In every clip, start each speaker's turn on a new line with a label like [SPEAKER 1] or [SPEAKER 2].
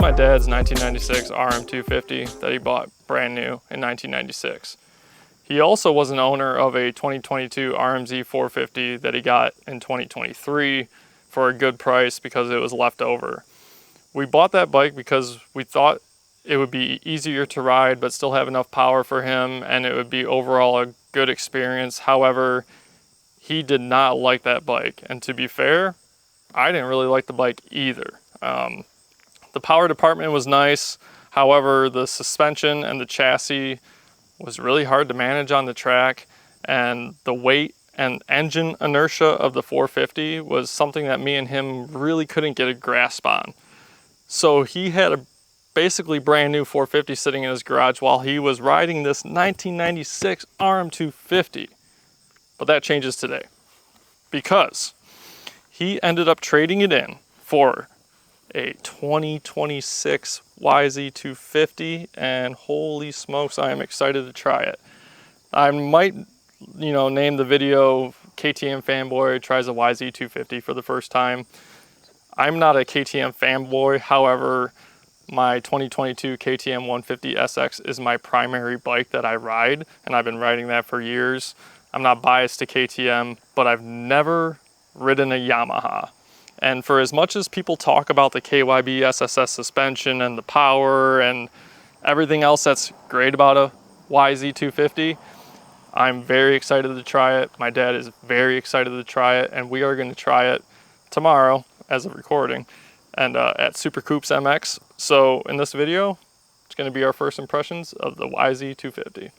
[SPEAKER 1] my dad's 1996 RM250 that he bought brand new in 1996. He also was an owner of a 2022 RMZ 450 that he got in 2023 for a good price because it was left over. We bought that bike because we thought it would be easier to ride but still have enough power for him, and it would be overall a good experience. However, he did not like that bike, and to be fair, I didn't really like the bike either. The power department was nice, however the suspension and the chassis was really hard to manage on the track, and the weight and engine inertia of the 450 was something that me and him really couldn't get a grasp on. So he had a basically brand new 450 sitting in his garage while he was riding this 1996 RM250. But that changes today because he ended up trading it in for a 2026 YZ250, and holy smokes, I am excited to try it. I might, name the video KTM Fanboy Tries a YZ250 for the first time. I'm not a KTM fanboy, however, my 2022 KTM 150 SX is my primary bike that I ride, and I've been riding that for years. I'm not biased to KTM, but I've never ridden a Yamaha. And for as much as people talk about the KYB SSS suspension and the power and everything else that's great about a YZ250, I'm very excited to try it. My dad is very excited to try it, and we are going to try it tomorrow as of recording and at supercoopmx. So in this video, it's going to be our first impressions of the YZ250.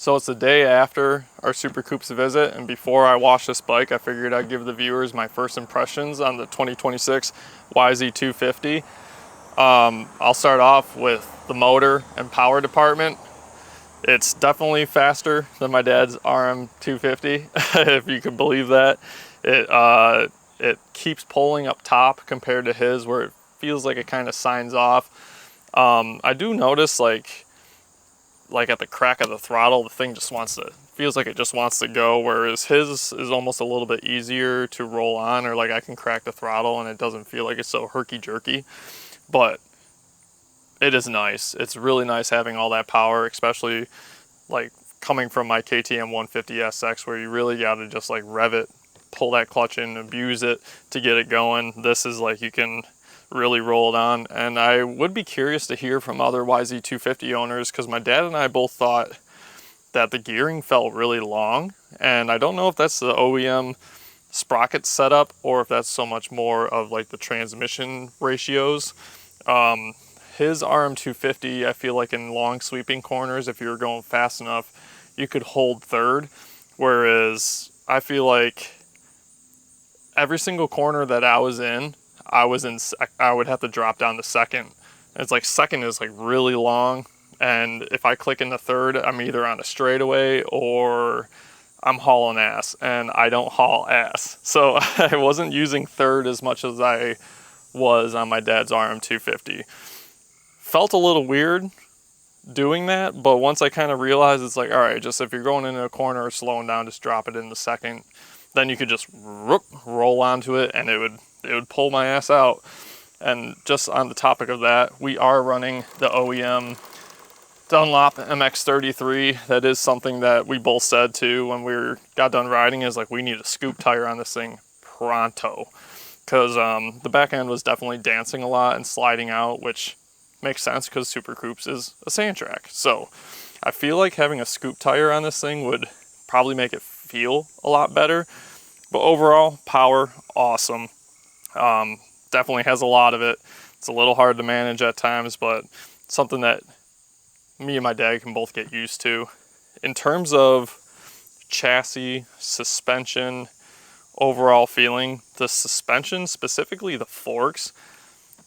[SPEAKER 1] So it's the day after our Super Coops visit, and before I wash this bike, I figured I'd give the viewers my first impressions on the 2026 YZ250. I'll start off with the motor and power department. It's definitely faster than my dad's RM250, if you could believe that. It keeps pulling up top compared to his, where it feels like it kind of signs off. I do notice like at the crack of the throttle, the thing just feels like it just wants to go, whereas his is almost a little bit easier to roll on, or like I can crack the throttle and it doesn't feel like it's so herky-jerky. But it is nice. It's really nice having all that power, especially like coming from my KTM 150 SX, where you really got to just like rev it, pull that clutch in, abuse it to get it going. This is like you can really roll it on. And I would be curious to hear from other YZ250 owners, because my dad and I both thought that the gearing felt really long, and I don't know if that's the OEM sprocket setup or if that's so much more of like the transmission ratios. His RM250, I feel like in long sweeping corners, if you were going fast enough, you could hold third, whereas I feel like every single corner that I was in, I would have to drop down to second. It's like second is like really long, and if I click into third, I'm either on a straightaway or I'm hauling ass, and I don't haul ass. So I wasn't using third as much as I was on my dad's RM250. Felt a little weird doing that, but once I kind of realized, it's like, all right, just if you're going into a corner or slowing down, just drop it into second. Then you could just roll onto it, and it would pull my ass out. And just on the topic of that, we are running the OEM Dunlop MX-33. That is something that we both said too when we got done riding, is like, we need a scoop tire on this thing pronto, because the back end was definitely dancing a lot and sliding out, which makes sense because Super Coops is a sand track. So I feel like having a scoop tire on this thing would probably make it feel a lot better. But overall, power, awesome. Definitely has a lot of it. It's a little hard to manage at times, but something that me and my dad can both get used to. In terms of chassis, suspension, overall feeling, the suspension, specifically the forks,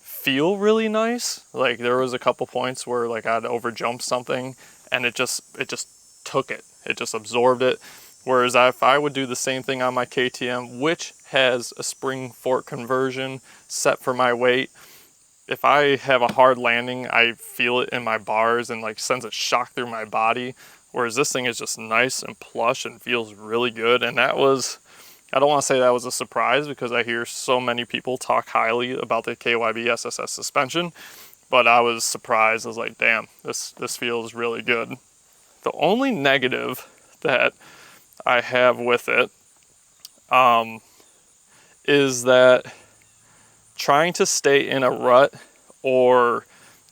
[SPEAKER 1] feel really nice. Like, there was a couple points where like I'd overjumped something and it just took it. It just absorbed it. Whereas if I would do the same thing on my KTM, which has a spring fork conversion set for my weight, if I have a hard landing, I feel it in my bars and like sends a shock through my body. Whereas this thing is just nice and plush and feels really good. And that was, I don't want to say that was a surprise, because I hear so many people talk highly about the KYB SSS suspension, but I was surprised. I was like, damn, this feels really good. The only negative that I have with it is that trying to stay in a rut or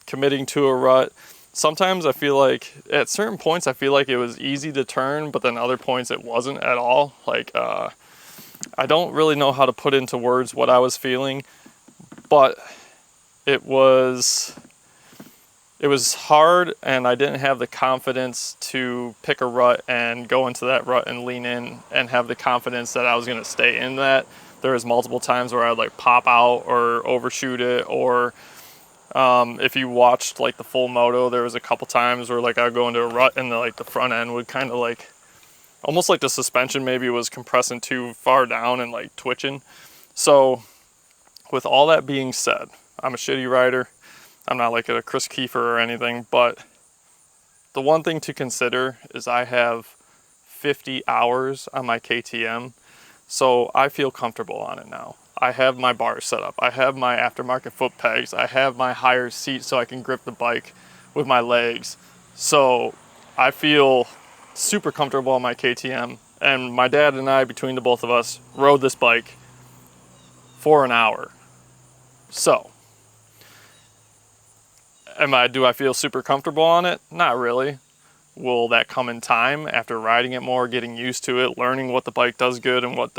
[SPEAKER 1] committing to a rut, sometimes I feel like at certain points I feel like it was easy to turn, but then other points it wasn't at all. Like I don't really know how to put into words what I was feeling, but it was hard, and I didn't have the confidence to pick a rut and go into that rut and lean in and have the confidence that I was going to stay in that. There was multiple times where I'd like pop out or overshoot it, or if you watched like the full moto, there was a couple times where like I'd go into a rut and the front end would kind of like, almost like the suspension maybe was compressing too far down and like twitching. So with all that being said, I'm a shitty rider. I'm not like a Chris Kiefer or anything, but the one thing to consider is I have 50 hours on my KTM, so I feel comfortable on it now. I have my bars set up. I have my aftermarket foot pegs. I have my higher seat so I can grip the bike with my legs. So I feel super comfortable on my KTM, and my dad and I, between the both of us, rode this bike for an hour. So do I feel super comfortable on it? Not really. Will that come in time after riding it more, getting used to it, learning what the bike does good and what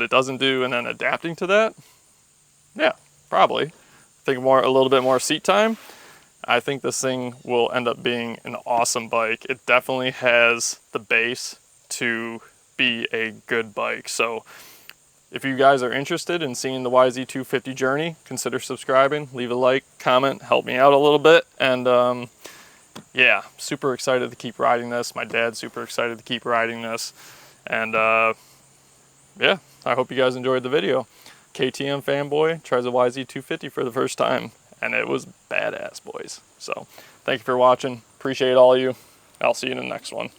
[SPEAKER 1] it doesn't do, and then adapting to that? Yeah, probably. I think a little bit more seat time. I think this thing will end up being an awesome bike. It definitely has the base to be a good bike. So if you guys are interested in seeing the YZ250 journey, consider subscribing, leave a like, comment, help me out a little bit. And yeah, super excited to keep riding this. My dad's super excited to keep riding this. And yeah, I hope you guys enjoyed the video. KTM fanboy tries a YZ250 for the first time, and it was badass, boys. So thank you for watching. Appreciate all of you. I'll see you in the next one.